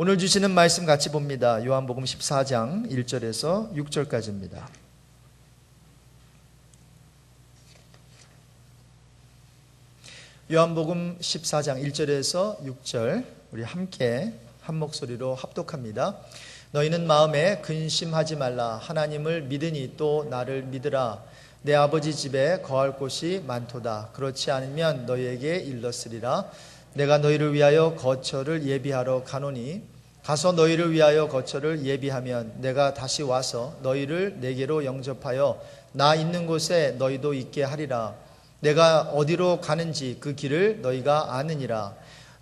오늘 주시는 말씀 같이 봅니다. 요한복음 14장 1절에서 6절까지입니다. 요한복음 14장 1절에서 6절 우리 함께 한 목소리로 합독합니다. 너희는 마음에 근심하지 말라. 하나님을 믿으니 또 나를 믿으라. 내 아버지 집에 거할 곳이 많도다. 그렇지 않으면 너희에게 일렀으리라. 내가 너희를 위하여 거처를 예비하러 가노니 가서 너희를 위하여 거처를 예비하면 내가 다시 와서 너희를 내게로 영접하여 나 있는 곳에 너희도 있게 하리라. 내가 어디로 가는지 그 길을 너희가 아느니라.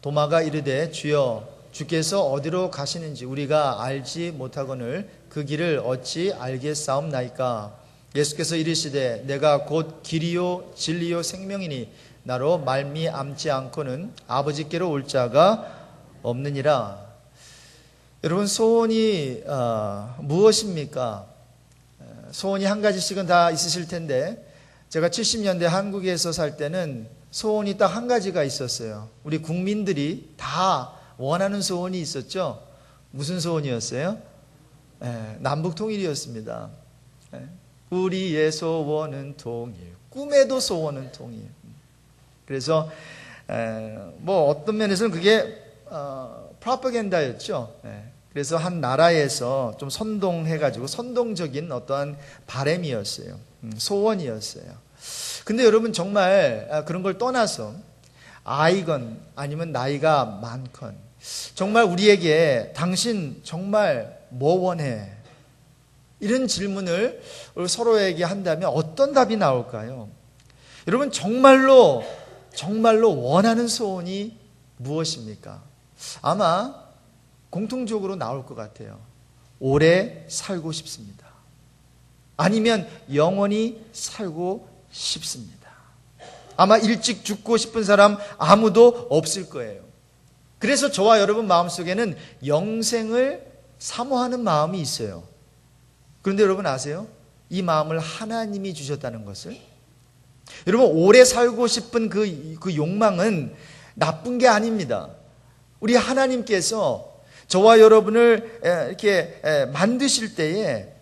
도마가 이르되 주여 주께서 어디로 가시는지 우리가 알지 못하거늘 그 길을 어찌 알겠사옵나이까. 예수께서 이르시되 내가 곧 길이요 진리요 생명이니 나로 말미암지 않고는 아버지께로 올 자가 없느니라. 여러분, 소원이 무엇입니까? 소원이 한 가지씩은 다 있으실 텐데 제가 70년대 한국에서 살 때는 소원이 딱 한 가지가 있었어요. 우리 국민들이 다 원하는 소원이 있었죠. 무슨 소원이었어요? 남북 통일이었습니다. 우리의 소원은 통일, 꿈에도 소원은 통일. 그래서 뭐 어떤 면에서는 그게 프로파간다였죠. 그래서 한 나라에서 좀 선동해가지고 선동적인 어떠한 바람이었어요. 소원이었어요. 근데 여러분, 정말 그런 걸 떠나서 아이건 아니면 나이가 많건 정말 우리에게 당신 정말 뭐 원해? 이런 질문을 서로에게 한다면 어떤 답이 나올까요? 여러분, 정말로 원하는 소원이 무엇입니까? 아마 공통적으로 나올 것 같아요. 오래 살고 싶습니다. 아니면 영원히 살고 싶습니다. 아마 일찍 죽고 싶은 사람 아무도 없을 거예요. 그래서 저와 여러분 마음속에는 영생을 사모하는 마음이 있어요. 그런데 여러분 아세요? 이 마음을 하나님이 주셨다는 것을. 여러분, 오래 살고 싶은 그 욕망은 나쁜 게 아닙니다. 우리 하나님께서 저와 여러분을 이렇게 만드실 때에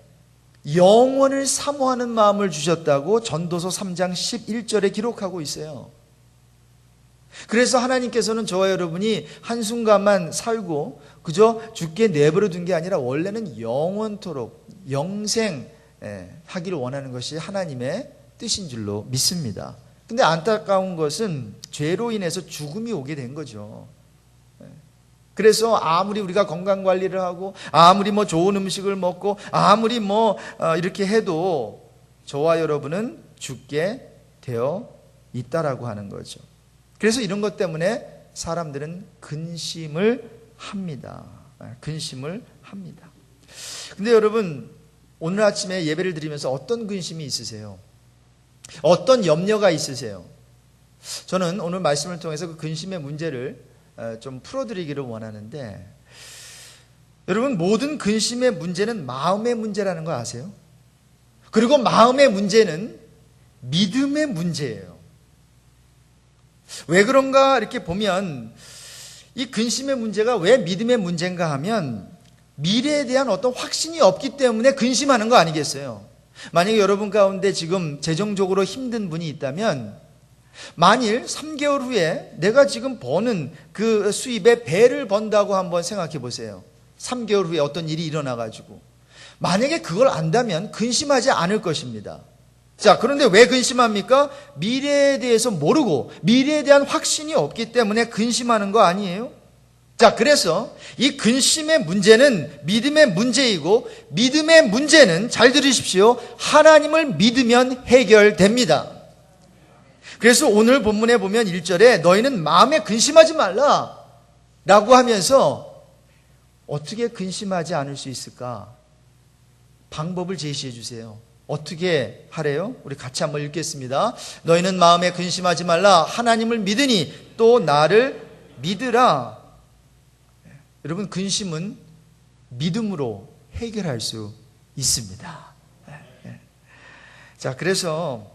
영원을 사모하는 마음을 주셨다고 전도서 3장 11절에 기록하고 있어요. 그래서 하나님께서는 저와 여러분이 한순간만 살고 그저 죽게 내버려 둔 게 아니라 원래는 영원토록 영생 하기를 원하는 것이 하나님의 뜻인 줄로 믿습니다. 근데 안타까운 것은 죄로 인해서 죽음이 오게 된 거죠. 그래서 아무리 우리가 건강관리를 하고 아무리 뭐 좋은 음식을 먹고 아무리 뭐 이렇게 해도 저와 여러분은 죽게 되어 있다라고 하는 거죠. 그래서 이런 것 때문에 사람들은 근심을 합니다. 근심을 합니다. 근데 여러분, 오늘 아침에 예배를 드리면서 어떤 근심이 있으세요? 어떤 염려가 있으세요? 저는 오늘 말씀을 통해서 그 근심의 문제를 좀 풀어드리기를 원하는데, 여러분, 모든 근심의 문제는 마음의 문제라는 거 아세요? 그리고 마음의 문제는 믿음의 문제예요. 왜 그런가 이렇게 보면 이 근심의 문제가 왜 믿음의 문제인가 하면 미래에 대한 어떤 확신이 없기 때문에 근심하는 거 아니겠어요? 만약에 여러분 가운데 지금 재정적으로 힘든 분이 있다면 만일 3개월 후에 내가 지금 버는 그 수입의 배를 번다고 한번 생각해 보세요. 3개월 후에 어떤 일이 일어나가지고 만약에 그걸 안다면 근심하지 않을 것입니다. 자, 그런데 왜 근심합니까? 미래에 대해서 모르고 미래에 대한 확신이 없기 때문에 근심하는 거 아니에요? 자, 그래서 이 근심의 문제는 믿음의 문제이고 믿음의 문제는, 잘 들으십시오, 하나님을 믿으면 해결됩니다. 그래서 오늘 본문에 보면 1절에 너희는 마음에 근심하지 말라 라고 하면서 어떻게 근심하지 않을 수 있을까? 방법을 제시해 주세요. 어떻게 하래요? 우리 같이 한번 읽겠습니다. 너희는 마음에 근심하지 말라. 하나님을 믿으니 또 나를 믿으라. 여러분, 근심은 믿음으로 해결할 수 있습니다. 자, 그래서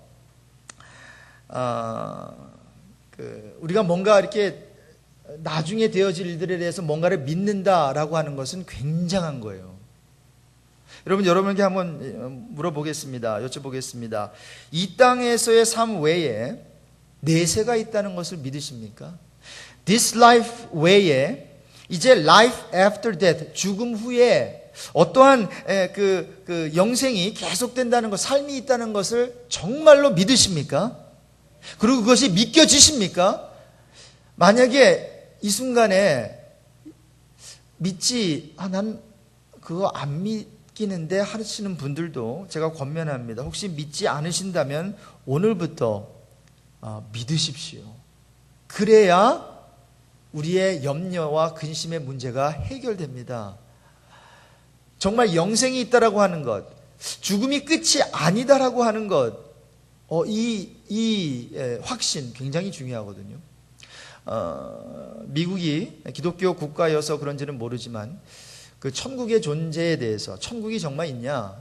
우리가 뭔가 이렇게 나중에 되어질 일들에 대해서 뭔가를 믿는다라고 하는 것은 굉장한 거예요. 여러분에게 한번 물어보겠습니다. 여쭤보겠습니다. 이 땅에서의 삶 외에 내세가 있다는 것을 믿으십니까? This life 외에 이제 life after death, 죽음 후에 어떠한 그 영생이 계속된다는 것, 삶이 있다는 것을 정말로 믿으십니까? 그리고 그것이 믿겨지십니까? 만약에 이 순간에 난 그거 안 믿기는데 하시는 분들도 제가 권면합니다. 혹시 믿지 않으신다면 오늘부터 믿으십시오. 그래야 우리의 염려와 근심의 문제가 해결됩니다. 정말 영생이 있다라고 하는 것, 죽음이 끝이 아니다라고 하는 것, 이 확신 굉장히 중요하거든요. 미국이 기독교 국가여서 그런지는 모르지만 그 천국의 존재에 대해서, 천국이 정말 있냐?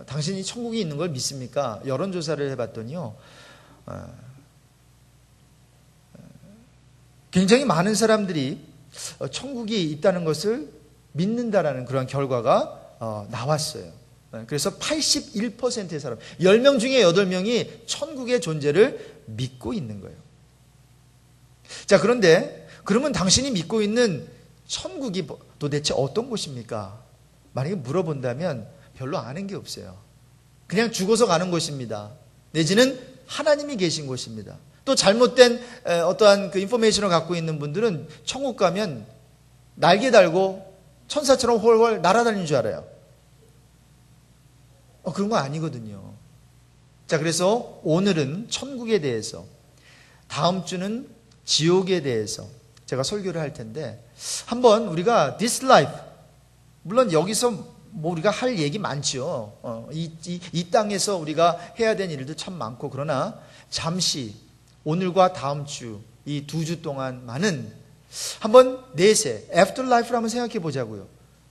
당신이 천국이 있는 걸 믿습니까? 여론조사를 해봤더니요, 굉장히 많은 사람들이 천국이 있다는 것을 믿는다라는 그런 결과가 나왔어요. 그래서 81%의 사람, 10명 중에 8명이 천국의 존재를 믿고 있는 거예요. 자, 그런데 그러면 당신이 믿고 있는 천국이 도대체 어떤 곳입니까? 만약에 물어본다면 별로 아는 게 없어요. 그냥 죽어서 가는 곳입니다. 내지는 하나님이 계신 곳입니다. 또 잘못된 어떠한 그 인포메이션을 갖고 있는 분들은 천국 가면 날개 달고 천사처럼 훨훨 날아다니는 줄 알아요. 그런 거 아니거든요. 자, 그래서 오늘은 천국에 대해서, 다음 주는 지옥에 대해서 제가 설교를 할 텐데, 한번 우리가 this life, 물론 여기서 뭐 우리가 할 얘기 많죠. 이 땅에서 우리가 해야 되는 일도 참 많고, 그러나 잠시 오늘과 다음 주, 이 2주 동안만은 한번 내세, 애프터라이프를 한번 생각해 보자고요.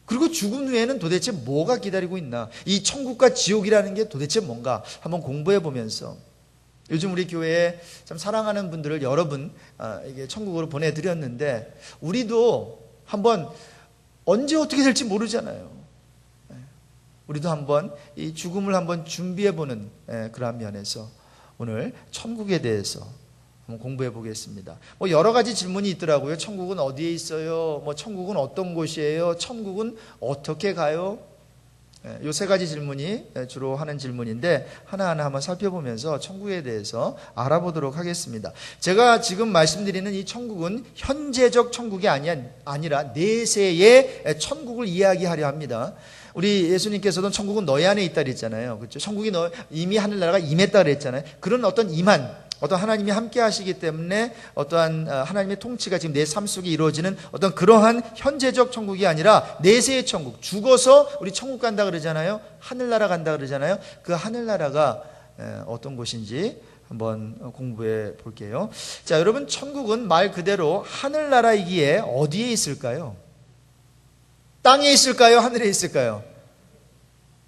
그리고 죽음 후에는 도대체 뭐가 기다리고 있나? 이 천국과 지옥이라는 게 도대체 뭔가 한번 공부해 보면서, 요즘 우리 교회에 참 사랑하는 분들을 여러분 이게 천국으로 보내드렸는데, 우리도 한번 언제 어떻게 될지 모르잖아요. 우리도 한번 이 죽음을 한번 준비해 보는 그러한 면에서 오늘 천국에 대해서 한번 공부해 보겠습니다. 뭐 여러 가지 질문이 있더라고요. 천국은 어디에 있어요? 뭐 천국은 어떤 곳이에요? 천국은 어떻게 가요? 요 세 가지 질문이 주로 하는 질문인데, 하나하나 한번 살펴보면서 천국에 대해서 알아보도록 하겠습니다. 제가 지금 말씀드리는 이 천국은 현재적 천국이 아니라 내세의 천국을 이야기하려 합니다. 우리 예수님께서도 천국은 너희 안에 있다 그랬잖아요. 그렇죠? 천국이 이미 하늘나라가 임했다 그랬잖아요. 그런 어떤 어떤 하나님이 함께 하시기 때문에 어떠한 하나님의 통치가 지금 내 삶 속에 이루어지는 어떤 그러한 현재적 천국이 아니라 내세의 천국, 죽어서 우리 천국 간다 그러잖아요. 하늘나라 간다 그러잖아요. 그 하늘나라가 어떤 곳인지 한번 공부해 볼게요. 자, 여러분, 천국은 말 그대로 하늘나라이기에 어디에 있을까요? 땅에 있을까요? 하늘에 있을까요?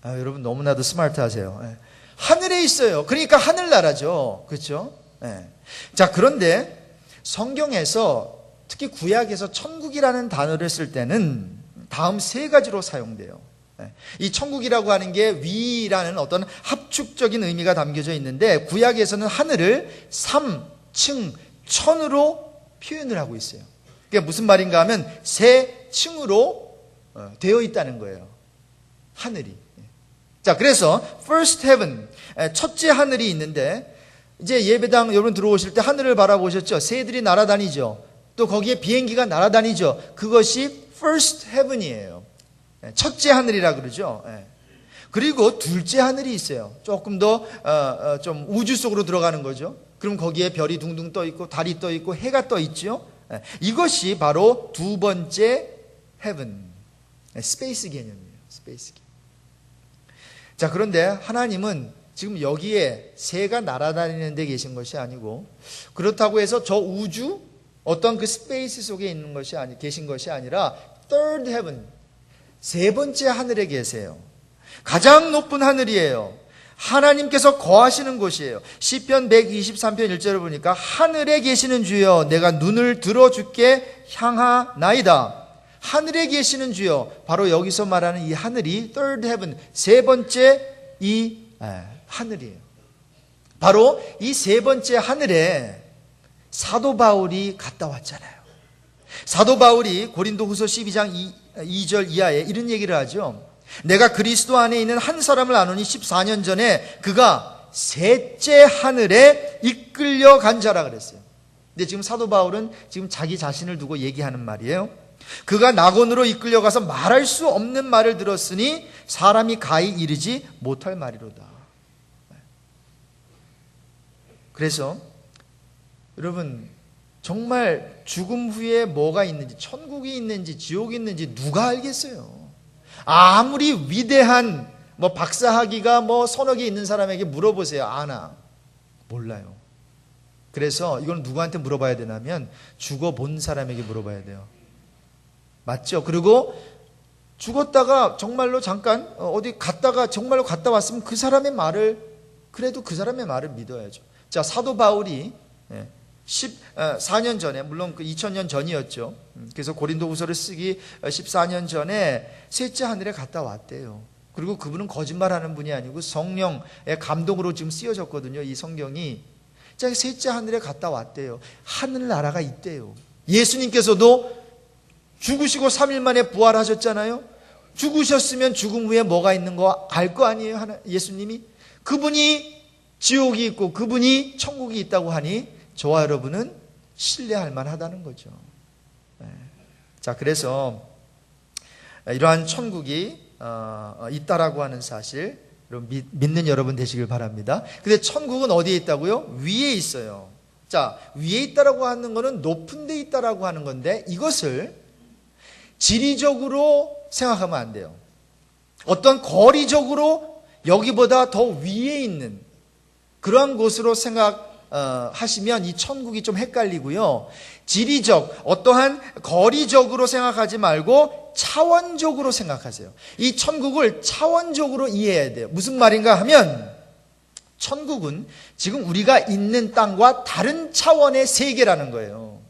여러분 너무나도 스마트하세요. 하늘에 있어요. 그러니까 하늘나라죠. 그렇죠? 자, 그런데 성경에서, 특히 구약에서 천국이라는 단어를 쓸 때는 다음 세 가지로 사용돼요. 이 천국이라고 하는 게 위라는 어떤 합축적인 의미가 담겨져 있는데, 구약에서는 하늘을 3층, 천으로 표현을 하고 있어요. 그게 무슨 말인가 하면 세 층으로 되어 있다는 거예요. 하늘이. 자, 그래서 first heaven, 첫째 하늘이 있는데, 이제 예배당 여러분 들어오실 때 하늘을 바라보셨죠? 새들이 날아다니죠. 또 거기에 비행기가 날아다니죠. 그것이 first heaven이에요. 첫째 하늘이라 그러죠. 그리고 둘째 하늘이 있어요. 조금 더 좀 우주 속으로 들어가는 거죠. 그럼 거기에 별이 둥둥 떠 있고 달이 떠 있고 해가 떠 있죠. 이것이 바로 두 번째 heaven, 스페이스 개념이에요. 스페이스 개념. 자, 그런데 하나님은 지금 여기에 새가 날아다니는 데 계신 것이 아니고, 그렇다고 해서 저 우주 어떤 그 스페이스 속에 있는 것이 계신 것이 아니라 third heaven, 세 번째 하늘에 계세요. 가장 높은 하늘이에요. 하나님께서 거하시는 곳이에요. 시편 123편 1절을 보니까 하늘에 계시는 주여 내가 눈을 들어 주께 향하나이다. 하늘에 계시는 주여, 바로 여기서 말하는 이 하늘이 third heaven, 세 번째 이 하늘이에요. 바로 이 세 번째 하늘에 사도 바울이 갔다 왔잖아요. 사도 바울이 고린도후서 12장 2절 이하에 이런 얘기를 하죠. 내가 그리스도 안에 있는 한 사람을 아노니 14년 전에 그가 셋째 하늘에 이끌려 간 자라 그랬어요. 근데 지금 사도 바울은 지금 자기 자신을 두고 얘기하는 말이에요. 그가 낙원으로 이끌려 가서 말할 수 없는 말을 들었으니 사람이 가히 이르지 못할 말이로다. 그래서 여러분, 정말 죽음 후에 뭐가 있는지, 천국이 있는지 지옥이 있는지 누가 알겠어요? 아무리 위대한 박사학위가 서너 개 있는 사람에게 물어보세요. 아나? 몰라요. 그래서 이건 누구한테 물어봐야 되냐면 죽어본 사람에게 물어봐야 돼요. 맞죠? 그리고 죽었다가 정말로 잠깐 어디 갔다가 정말로 갔다 왔으면 그 사람의 말을, 그래도 그 사람의 말을 믿어야죠. 자, 사도 바울이 14년 전에, 물론 그 2000년 전이었죠. 그래서 고린도후서를 쓰기 14년 전에 셋째 하늘에 갔다 왔대요. 그리고 그분은 거짓말하는 분이 아니고 성령의 감동으로 지금 쓰여졌거든요. 이 성경이. 자, 셋째 하늘에 갔다 왔대요. 하늘나라가 있대요. 예수님께서도 죽으시고 3일 만에 부활하셨잖아요. 죽으셨으면 죽음 후에 뭐가 있는 거 알 거 아니에요, 예수님이? 그분이 지옥이 있고 그분이 천국이 있다고 하니 저와 여러분은 신뢰할 만하다는 거죠. 자, 그래서 이러한 천국이 있다라고 하는 사실 믿는 여러분 되시길 바랍니다. 근데 천국은 어디에 있다고요? 위에 있어요. 자, 위에 있다라고 하는 거는 높은 데 있다라고 하는 건데 이것을 지리적으로 생각하면 안 돼요. 어떤 거리적으로 여기보다 더 위에 있는 그러한 곳으로 생각하시면 이 천국이 좀 헷갈리고요. 지리적, 어떠한 거리적으로 생각하지 말고 차원적으로 생각하세요. 이 천국을 차원적으로 이해해야 돼요. 무슨 말인가 하면 천국은 지금 우리가 있는 땅과 다른 차원의 세계라는 거예요.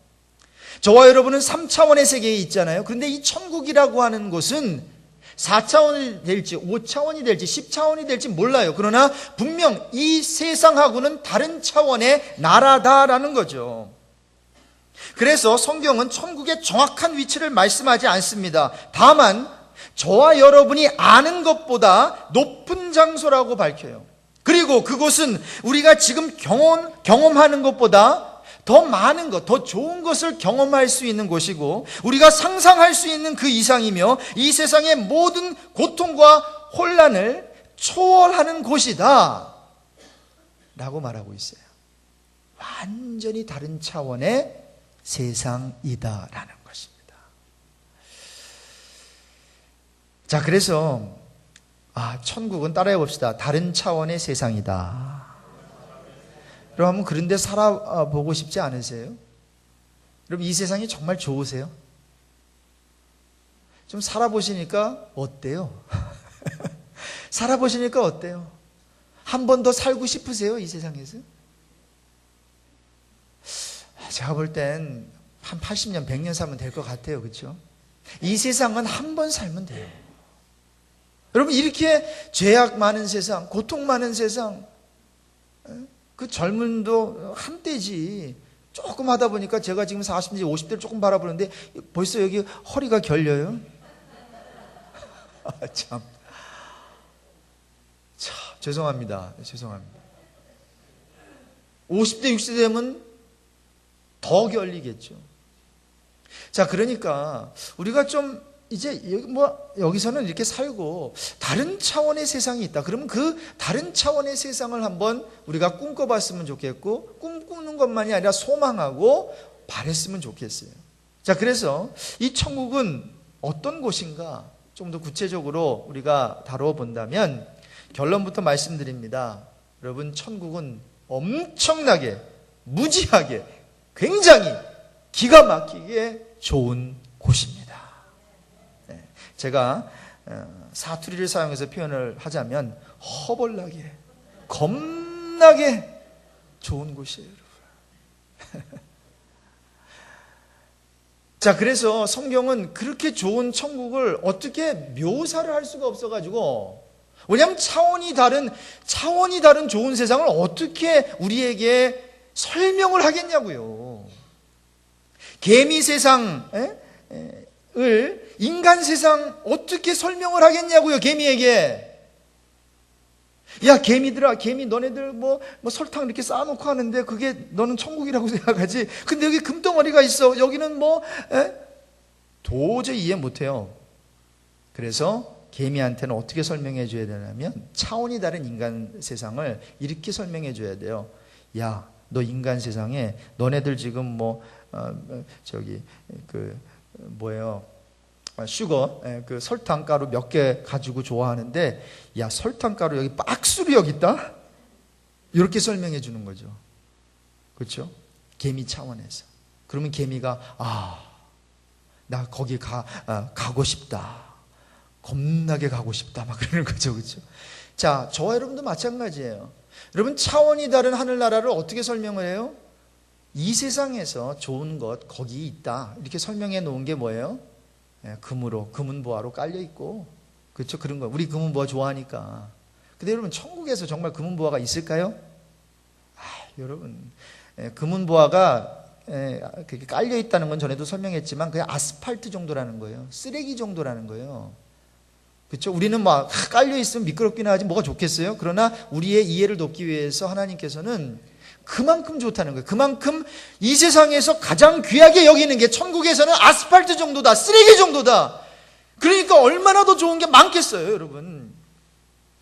저와 여러분은 3차원의 세계에 있잖아요. 그런데 이 천국이라고 하는 곳은 4차원이 될지 5차원이 될지 10차원이 될지 몰라요. 그러나 분명 이 세상하고는 다른 차원의 나라다라는 거죠. 그래서 성경은 천국의 정확한 위치를 말씀하지 않습니다. 다만 저와 여러분이 아는 것보다 높은 장소라고 밝혀요. 그리고 그곳은 우리가 지금 경험하는 것보다 더 많은 것, 더 좋은 것을 경험할 수 있는 곳이고 우리가 상상할 수 있는 그 이상이며 이 세상의 모든 고통과 혼란을 초월하는 곳이다 라고 말하고 있어요. 완전히 다른 차원의 세상이다라는 것입니다. 자, 그래서 천국은 따라해 봅시다. 다른 차원의 세상이다. 여러분, 그런데 살아보고 싶지 않으세요? 여러분, 이 세상이 정말 좋으세요? 좀 살아보시니까 어때요? 살아보시니까 어때요? 한 번 더 살고 싶으세요? 이 세상에서? 제가 볼 땐 한 80년, 100년 살면 될 것 같아요. 그렇죠? 이 세상은 한 번 살면 돼요. 여러분, 이렇게 죄악 많은 세상, 고통 많은 세상, 그 젊음도 한때지. 조금 하다 보니까 제가 지금 40대, 50대를 조금 바라보는데 벌써 여기 허리가 결려요. 참, 죄송합니다. 50대, 60대 되면 더 결리겠죠. 자, 그러니까 우리가 좀 이제 여기서는 이렇게 살고 다른 차원의 세상이 있다. 그러면 그 다른 차원의 세상을 한번 우리가 꿈꿔봤으면 좋겠고, 꿈꾸는 것만이 아니라 소망하고 바랬으면 좋겠어요. 자, 그래서 이 천국은 어떤 곳인가 좀 더 구체적으로 우리가 다루어 본다면 결론부터 말씀드립니다. 여러분, 천국은 엄청나게, 무지하게, 굉장히 기가 막히게 좋은 곳입니다. 제가 사투리를 사용해서 표현을 하자면 허벌나게 겁나게 좋은 곳이에요, 여러분. 자, 그래서 성경은 그렇게 좋은 천국을 어떻게 묘사를 할 수가 없어가지고, 왜냐하면 차원이 다른 좋은 세상을 어떻게 우리에게 설명을 하겠냐고요. 개미 세상을 인간 세상 어떻게 설명을 하겠냐고요, 개미에게. 야, 개미들아, 개미 너네들 뭐 설탕 이렇게 쌓아놓고 하는데 그게 너는 천국이라고 생각하지. 근데 여기 금덩어리가 있어. 여기는 도저히 이해 못해요. 그래서 개미한테는 어떻게 설명해 줘야 되냐면 차원이 다른 인간 세상을 이렇게 설명해 줘야 돼요. 야, 너 인간 세상에 너네들 지금 슈거, 그 설탕가루 몇 개 가지고 좋아하는데, 야, 설탕가루 여기 박스로 여기 있다? 이렇게 설명해 주는 거죠. 그렇죠? 개미 차원에서. 그러면 개미가, 나 거기 가고 싶다. 겁나게 가고 싶다. 막 그러는 거죠. 그렇죠? 자, 저와 여러분도 마찬가지예요. 여러분, 차원이 다른 하늘나라를 어떻게 설명을 해요? 이 세상에서 좋은 것, 거기 있다. 이렇게 설명해 놓은 게 뭐예요? 금은보화로 깔려 있고, 그렇죠? 그런 거. 우리 금은보화 좋아하니까. 근데 여러분, 천국에서 정말 금은보화가 있을까요? 여러분, 금은보화가 그렇게 깔려 있다는 건 전에도 설명했지만 그냥 아스팔트 정도라는 거예요. 쓰레기 정도라는 거예요. 그렇죠? 우리는 막 깔려 있으면 미끄럽기나 하지 뭐가 좋겠어요? 그러나 우리의 이해를 돕기 위해서 하나님께서는 그만큼 좋다는 거예요. 그만큼 이 세상에서 가장 귀하게 여기는 게 천국에서는 아스팔트 정도다, 쓰레기 정도다. 그러니까 얼마나 더 좋은 게 많겠어요, 여러분.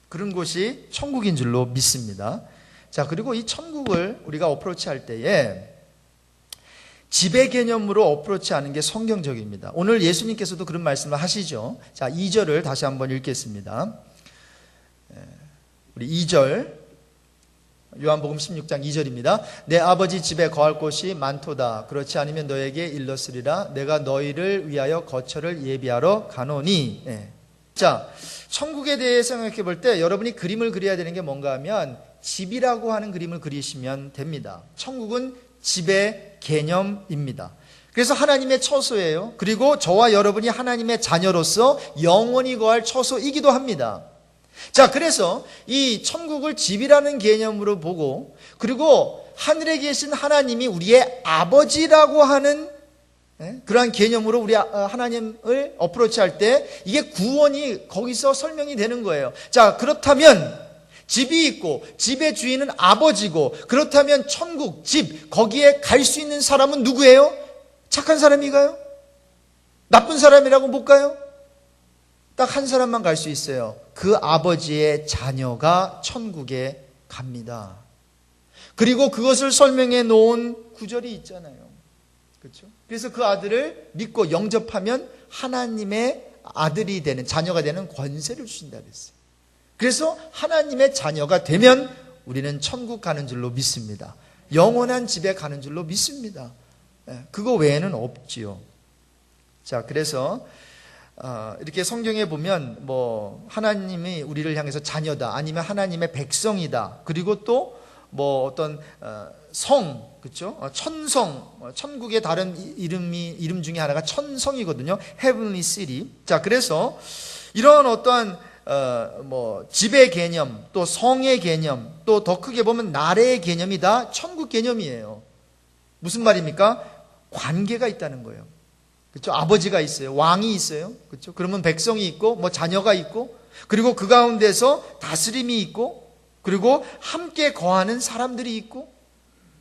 그런 곳이 천국인 줄로 믿습니다. 자, 그리고 이 천국을 우리가 어프로치 할 때에 지배 개념으로 어프로치하는 게 성경적입니다. 오늘 예수님께서도 그런 말씀을 하시죠. 자, 2절을 다시 한번 읽겠습니다. 우리 2절 요한복음 16장 2절입니다. 내 아버지 집에 거할 곳이 많도다. 그렇지 않으면 너에게 일렀으리라. 내가 너희를 위하여 거처를 예비하러 가노니. 자, 천국에 대해 생각해 볼 때 여러분이 그림을 그려야 되는 게 뭔가 하면 집이라고 하는 그림을 그리시면 됩니다. 천국은 집의 개념입니다. 그래서 하나님의 처소예요. 그리고 저와 여러분이 하나님의 자녀로서 영원히 거할 처소이기도 합니다. 자, 그래서 이 천국을 집이라는 개념으로 보고, 그리고 하늘에 계신 하나님이 우리의 아버지라고 하는 그러한 개념으로 우리 하나님을 어프로치할 때 이게 구원이 거기서 설명이 되는 거예요. 자, 그렇다면 집이 있고 집의 주인은 아버지고, 그렇다면 천국, 집, 거기에 갈 수 있는 사람은 누구예요? 착한 사람이가요? 나쁜 사람이라고 못 가요? 딱 한 사람만 갈 수 있어요. 그 아버지의 자녀가 천국에 갑니다. 그리고 그것을 설명해 놓은 구절이 있잖아요. 그렇죠? 그래서 그 아들을 믿고 영접하면 하나님의 아들이 되는, 자녀가 되는 권세를 주신다 그랬어요. 그래서 하나님의 자녀가 되면 우리는 천국 가는 줄로 믿습니다. 영원한 집에 가는 줄로 믿습니다. 그거 외에는 없지요. 자, 그래서 이렇게 성경에 보면 하나님이 우리를 향해서 자녀다, 아니면 하나님의 백성이다, 그리고 또 어떤 성, 그렇죠? 천성, 천국의 다른 이름 중에 하나가 천성이거든요. Heavenly City. 자, 그래서 이런 어떠한 집의 개념, 또 성의 개념, 또 더 크게 보면 나라의 개념이 다 천국 개념이에요. 무슨 말입니까? 관계가 있다는 거예요. 그렇죠? 아버지가 있어요. 왕이 있어요. 그렇죠? 그러면 백성이 있고, 자녀가 있고, 그리고 그 가운데서 다스림이 있고, 그리고 함께 거하는 사람들이 있고,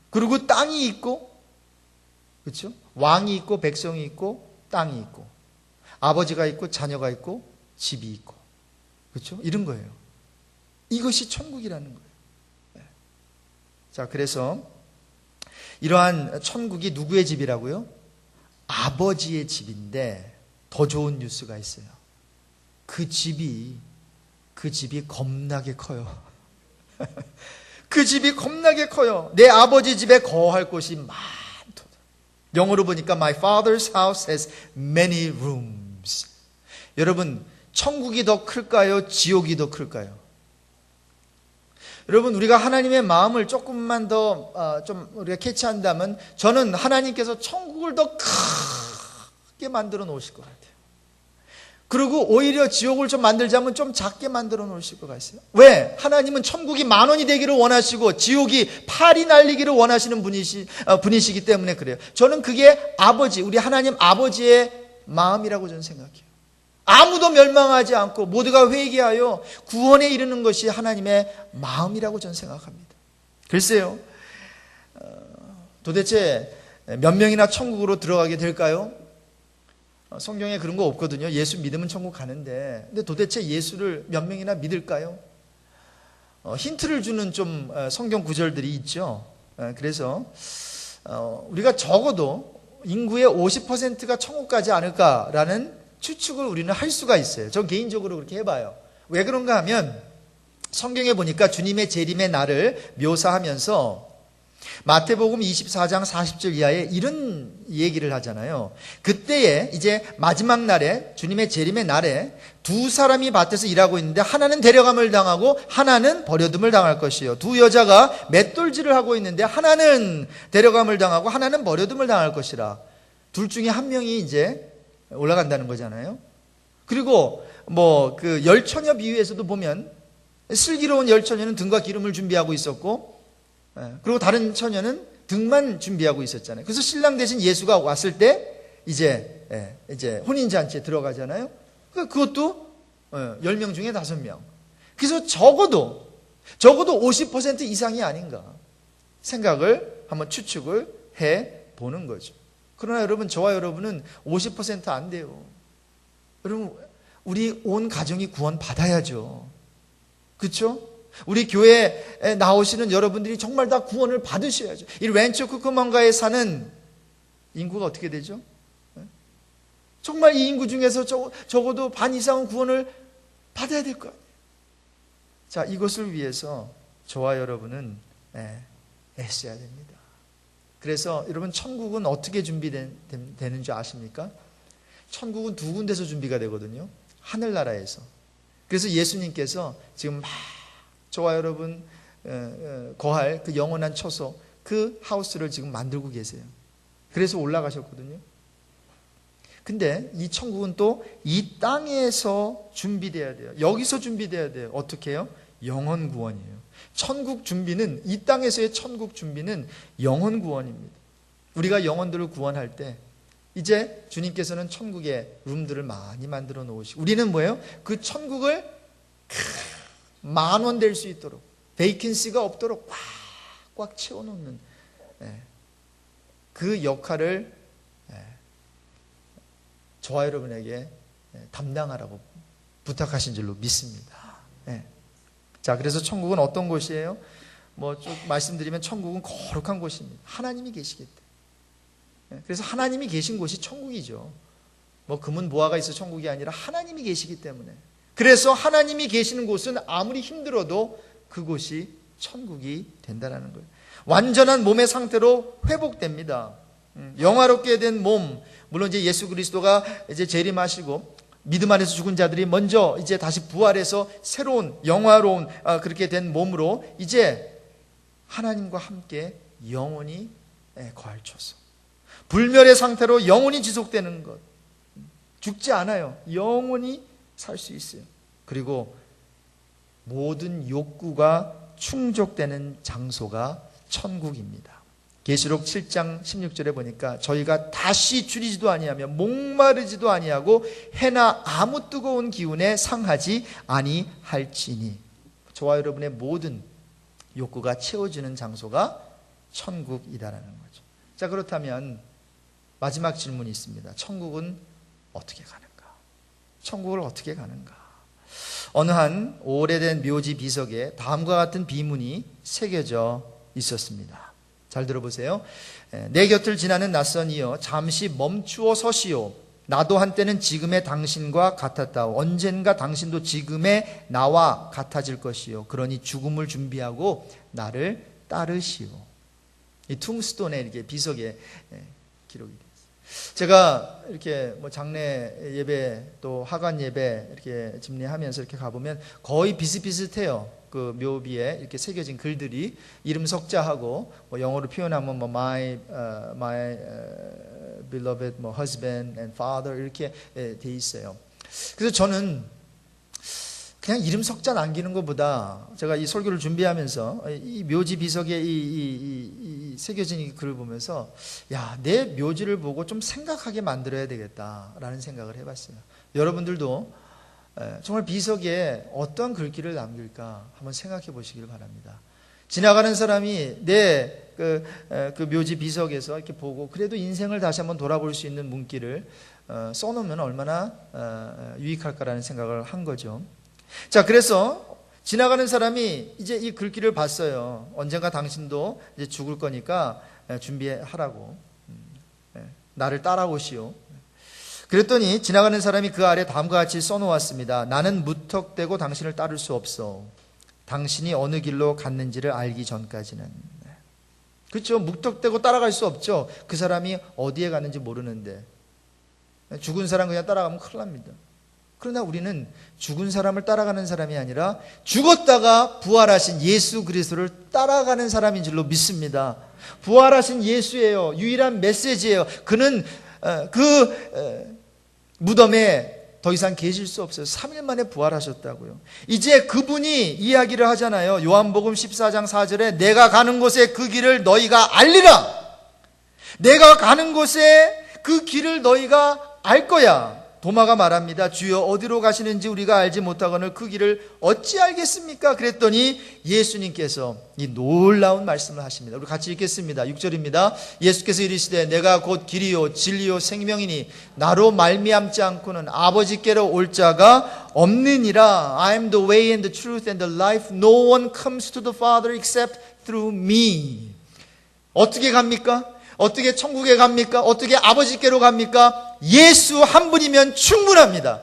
그리고 땅이 있고, 그렇죠? 왕이 있고, 백성이 있고, 땅이 있고, 아버지가 있고, 자녀가 있고, 집이 있고, 그렇죠? 이런 거예요. 이것이 천국이라는 거예요. 자, 그래서 이러한 천국이 누구의 집이라고요? 아버지의 집인데 더 좋은 뉴스가 있어요. 그 집이 겁나게 커요. 그 집이 겁나게 커요. 내 아버지 집에 거할 곳이 많도다. 영어로 보니까 My father's house has many rooms. 여러분, 천국이 더 클까요? 지옥이 더 클까요? 여러분, 우리가 하나님의 마음을 조금만 더 좀 우리가 캐치한다면 저는 하나님께서 천국을 더 크게 만들어 놓으실 것 같아요. 그리고 오히려 지옥을 좀 만들자면 좀 작게 만들어 놓으실 것 같아요. 왜? 하나님은 천국이 10,000원이 되기를 원하시고 지옥이 8이 날리기를 원하시는 분이시기 때문에 그래요. 저는 그게 우리 하나님 아버지의 마음이라고 저는 생각해요. 아무도 멸망하지 않고 모두가 회개하여 구원에 이르는 것이 하나님의 마음이라고 저는 생각합니다. 글쎄요, 도대체 몇 명이나 천국으로 들어가게 될까요? 성경에 그런 거 없거든요. 예수 믿으면 천국 가는데, 근데 도대체 예수를 몇 명이나 믿을까요? 힌트를 주는 좀 성경 구절들이 있죠. 그래서 우리가 적어도 인구의 50%가 천국 가지 않을까라는 추측을 우리는 할 수가 있어요. 전 개인적으로 그렇게 해봐요. 왜 그런가 하면 성경에 보니까 주님의 재림의 날을 묘사하면서 마태복음 24장 40절 이하에 이런 얘기를 하잖아요. 그때에 이제 마지막 날에, 주님의 재림의 날에 두 사람이 밭에서 일하고 있는데 하나는 데려감을 당하고 하나는 버려둠을 당할 것이요. 두 여자가 맷돌질을 하고 있는데 하나는 데려감을 당하고 하나는 버려둠을 당할 것이라. 둘 중에 한 명이 이제 올라간다는 거잖아요. 그리고 그 열처녀 비유에서도 보면 슬기로운 열처녀는 등과 기름을 준비하고 있었고, 그리고 다른 처녀는 등만 준비하고 있었잖아요. 그래서 신랑 대신 예수가 왔을 때 이제 혼인잔치에 들어가잖아요. 그것도 10명 중에 5명. 그래서 적어도 50% 이상이 아닌가 생각을 한번 추측을 해보는 거죠. 그러나 여러분, 저와 여러분은 50% 안 돼요. 여러분, 우리 온 가정이 구원 받아야죠. 그렇죠? 우리 교회에 나오시는 여러분들이 정말 다 구원을 받으셔야죠. 이 렌초 쿠쿠먼가에 사는 인구가 어떻게 되죠? 정말 이 인구 중에서 적어도 반 이상은 구원을 받아야 될 것 같아요. 자, 이것을 위해서 저와 여러분은 애써야 됩니다. 그래서 여러분, 천국은 어떻게 준비되는 줄 아십니까? 천국은 두 군데서 준비가 되거든요. 하늘나라에서. 그래서 예수님께서 지금 막 저와 여러분 거할 그 영원한 처소, 그 하우스를 지금 만들고 계세요. 그래서 올라가셨거든요. 근데 이 천국은 또 이 땅에서 준비돼야 돼요. 여기서 준비돼야 돼요. 어떻게 해요? 영원 구원이에요. 천국 준비는, 이 땅에서의 천국 준비는 영원 구원입니다. 우리가 영혼들을 구원할 때 이제 주님께서는 천국에 룸들을 많이 만들어 놓으시고, 우리는 뭐예요? 그 천국을 10,000원 될 수 있도록, 베이컨시가 없도록 꽉꽉 채워놓는 그 역할을 저와 여러분에게 담당하라고 부탁하신 줄로 믿습니다. 자, 그래서 천국은 어떤 곳이에요? 쭉 말씀드리면 천국은 거룩한 곳입니다. 하나님이 계시기 때문에. 그래서 하나님이 계신 곳이 천국이죠. 금은 보화가 있어 천국이 아니라 하나님이 계시기 때문에. 그래서 하나님이 계시는 곳은 아무리 힘들어도 그곳이 천국이 된다는 거예요. 완전한 몸의 상태로 회복됩니다. 영화롭게 된 몸, 물론 이제 예수 그리스도가 이제 재림하시고 믿음 안에서 죽은 자들이 먼저 이제 다시 부활해서 새로운 영화로운 그렇게 된 몸으로 이제 하나님과 함께 영원히 거할쳐서 불멸의 상태로 영원히 지속되는 것, 죽지 않아요. 영원히 살 수 있어요. 그리고 모든 욕구가 충족되는 장소가 천국입니다. 계시록 7장 16절에 보니까 저희가 다시 줄이지도 아니하며 목마르지도 아니하고 해나 아무 뜨거운 기운에 상하지 아니할지니, 저와 여러분의 모든 욕구가 채워지는 장소가 천국이다라는 거죠. 자, 그렇다면 마지막 질문이 있습니다. 천국은 어떻게 가는가? 천국을 어떻게 가는가? 어느 한 오래된 묘지 비석에 다음과 같은 비문이 새겨져 있었습니다. 잘 들어보세요. 내 곁을 지나는 낯선 이여 잠시 멈추어 서시오. 나도 한때는 지금의 당신과 같았다. 언젠가 당신도 지금의 나와 같아질 것이요. 그러니 죽음을 준비하고 나를 따르시오. 이 퉁스톤에 이렇게 비석에 기록이 되어 있어요. 제가 이렇게 뭐 장례 예배 또 하관 예배 이렇게 집례하면서 이렇게 가보면 거의 비슷비슷해요. 그 묘비에 이렇게 새겨진 글들이 이름 석자하고 뭐 영어로 표현하면 뭐 my beloved 뭐 husband and father 이렇게 돼 있어요. 그래서 저는 그냥 이름 석자 남기는 것보다 제가 이 설교를 준비하면서 이 묘지 비석에 이 새겨진 이 글을 보면서 야, 내 묘지를 보고 좀 생각하게 만들어야 되겠다라는 생각을 해봤어요. 여러분들도 정말 비석에 어떤 글귀를 남길까 한번 생각해 보시길 바랍니다. 지나가는 사람이 내 그 묘지 비석에서 이렇게 보고 그래도 인생을 다시 한번 돌아볼 수 있는 문구를 써놓으면 얼마나 유익할까라는 생각을 한 거죠. 자, 그래서 지나가는 사람이 이제 이 글귀를 봤어요. 언젠가 당신도 이제 죽을 거니까 준비하라고. 나를 따라오시오. 그랬더니 지나가는 사람이 그 아래 다음과 같이 써놓았습니다. 나는 무턱대고 당신을 따를 수 없어. 당신이 어느 길로 갔는지를 알기 전까지는. 그렇죠. 무턱대고 따라갈 수 없죠. 그 사람이 어디에 갔는지 모르는데. 죽은 사람 그냥 따라가면 큰일 납니다. 그러나 우리는 죽은 사람을 따라가는 사람이 아니라 죽었다가 부활하신 예수 그리스도를 따라가는 사람인 줄로 믿습니다. 부활하신 예수예요. 유일한 메시지예요. 그는 그 무덤에 더 이상 계실 수 없어요. 3일 만에 부활하셨다고요. 이제 그분이 이야기를 하잖아요. 요한복음 14장 4절에 내가 가는 곳에 그 길을 너희가 알리라. 내가 가는 곳에 그 길을 너희가 알 거야. 도마가 말합니다. 주여 어디로 가시는지 우리가 알지 못하거늘 그 길을 어찌 알겠습니까? 그랬더니 예수님께서 이 놀라운 말씀을 하십니다. 우리 같이 읽겠습니다. 6절입니다. 예수께서 이르시되 내가 곧 길이요 진리요 생명이니 나로 말미암지 않고는 아버지께로 올 자가 없느니라. I am the way and the truth and the life. No one comes to the Father except through me. 어떻게 갑니까? 어떻게 천국에 갑니까? 어떻게 아버지께로 갑니까? 예수 한 분이면 충분합니다.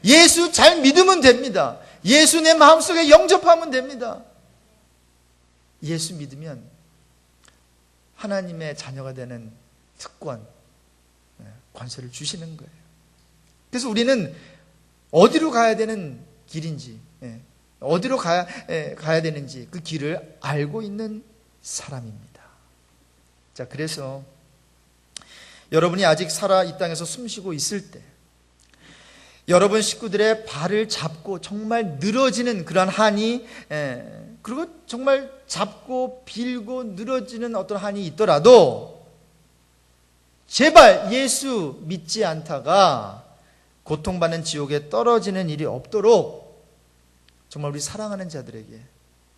예수 잘 믿으면 됩니다. 예수 내 마음속에 영접하면 됩니다. 예수 믿으면 하나님의 자녀가 되는 특권, 관세를 주시는 거예요. 그래서 우리는 어디로 가야 되는 길인지, 어디로 가야 되는지 그 길을 알고 있는 사람입니다. 자, 그래서 여러분이 아직 살아 이 땅에서 숨쉬고 있을 때 여러분 식구들의 발을 잡고 정말 늘어지는 그런 한이 그리고 정말 잡고 빌고 늘어지는 어떤 한이 있더라도 제발 예수 믿지 않다가 고통받는 지옥에 떨어지는 일이 없도록 정말 우리 사랑하는 자들에게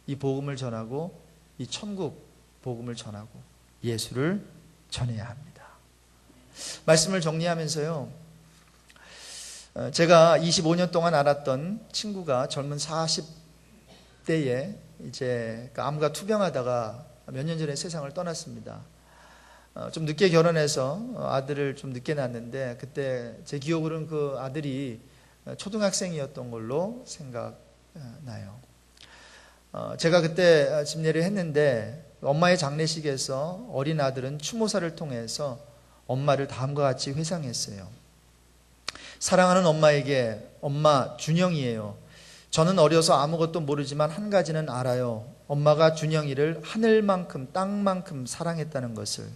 이 복음을 전하고 이 천국 복음을 전하고 예수를 전해야 합니다. 말씀을 정리하면서요, 제가 25년 동안 알았던 친구가 젊은 40대에 이제 암과 투병하다가 몇 년 전에 세상을 떠났습니다. 좀 늦게 결혼해서 아들을 좀 늦게 낳았는데 그때 제 기억으로는 그 아들이 초등학생이었던 걸로 생각나요. 제가 그때 집례를 했는데 엄마의 장례식에서 어린 아들은 추모사를 통해서 엄마를 다음과 같이 회상했어요. 사랑하는 엄마에게 엄마 준영이에요. 저는 어려서 아무것도 모르지만 한 가지는 알아요. 엄마가 준영이를 하늘만큼 땅만큼 사랑했다는 것을.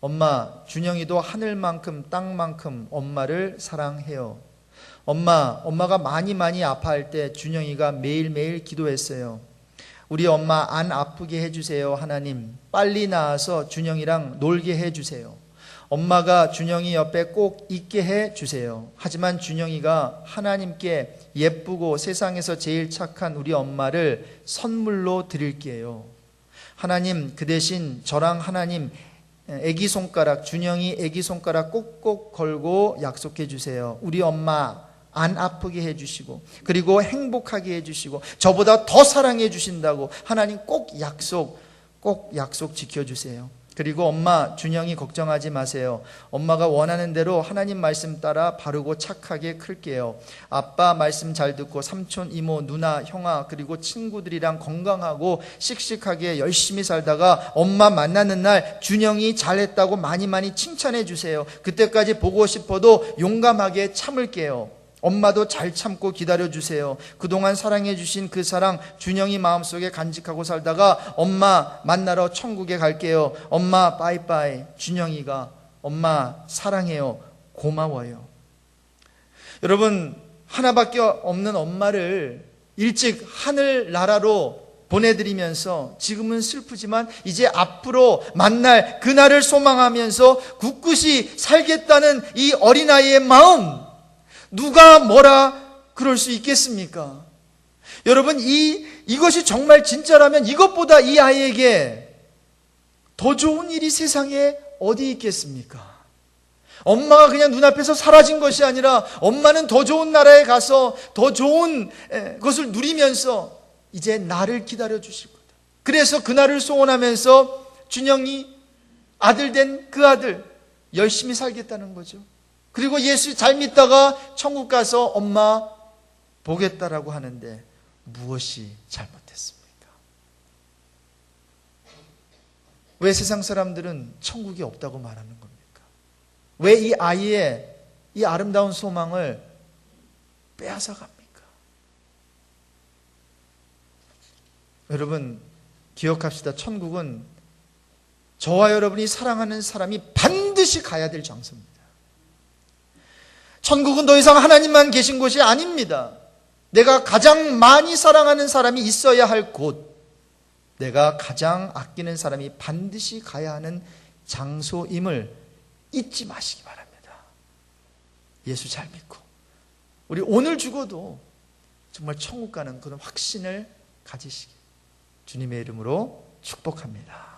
엄마 준영이도 하늘만큼 땅만큼 엄마를 사랑해요. 엄마가 많이 아파할 때 준영이가 매일매일 기도했어요. 우리 엄마 안 아프게 해주세요. 하나님 빨리 나아서 준영이랑 놀게 해주세요. 엄마가 준영이 옆에 꼭 있게 해주세요. 하지만 준영이가 하나님께 예쁘고 세상에서 제일 착한 우리 엄마를 선물로 드릴게요. 하나님 그 대신 저랑 하나님 애기 손가락 준영이 애기 손가락 꼭꼭 걸고 약속해 주세요. 우리 엄마 안 아프게 해주시고 그리고 행복하게 해주시고 저보다 더 사랑해 주신다고 하나님 꼭 약속 지켜주세요. 그리고 엄마 준영이 걱정하지 마세요. 엄마가 원하는 대로 하나님 말씀 따라 바르고 착하게 클게요. 아빠 말씀 잘 듣고 삼촌, 이모, 누나, 형아 그리고 친구들이랑 건강하고 씩씩하게 열심히 살다가 엄마 만나는 날 준영이 잘했다고 많이 칭찬해 주세요. 그때까지 보고 싶어도 용감하게 참을게요. 엄마도 잘 참고 기다려주세요. 그동안 사랑해주신 그 사랑 준영이 마음속에 간직하고 살다가 엄마 만나러 천국에 갈게요. 엄마 빠이빠이. 준영이가 엄마 사랑해요. 고마워요. 여러분, 하나밖에 없는 엄마를 일찍 하늘나라로 보내드리면서 지금은 슬프지만 이제 앞으로 만날 그날을 소망하면서 굳굳이 살겠다는 이 어린아이의 마음, 누가 뭐라 그럴 수 있겠습니까? 여러분, 이것이 정말 진짜라면 이것보다 이 아이에게 더 좋은 일이 세상에 어디 있겠습니까? 엄마가 그냥 눈앞에서 사라진 것이 아니라 엄마는 더 좋은 나라에 가서 더 좋은 것을 누리면서 이제 나를 기다려 주실 거다. 그래서 그날을 소원하면서 준영이 아들 된 그 아들 열심히 살겠다는 거죠. 그리고 예수 잘 믿다가 천국 가서 엄마 보겠다라고 하는데 무엇이 잘못했습니까? 왜 세상 사람들은 천국이 없다고 말하는 겁니까? 왜 이 아이의 이 아름다운 소망을 빼앗아 갑니까? 여러분, 기억합시다. 천국은 저와 여러분이 사랑하는 사람이 반드시 가야 될 장소입니다. 천국은 더 이상 하나님만 계신 곳이 아닙니다. 내가 가장 많이 사랑하는 사람이 있어야 할 곳, 내가 가장 아끼는 사람이 반드시 가야 하는 장소임을 잊지 마시기 바랍니다. 예수 잘 믿고 우리 오늘 죽어도 정말 천국 가는 그런 확신을 가지시기 주님의 이름으로 축복합니다.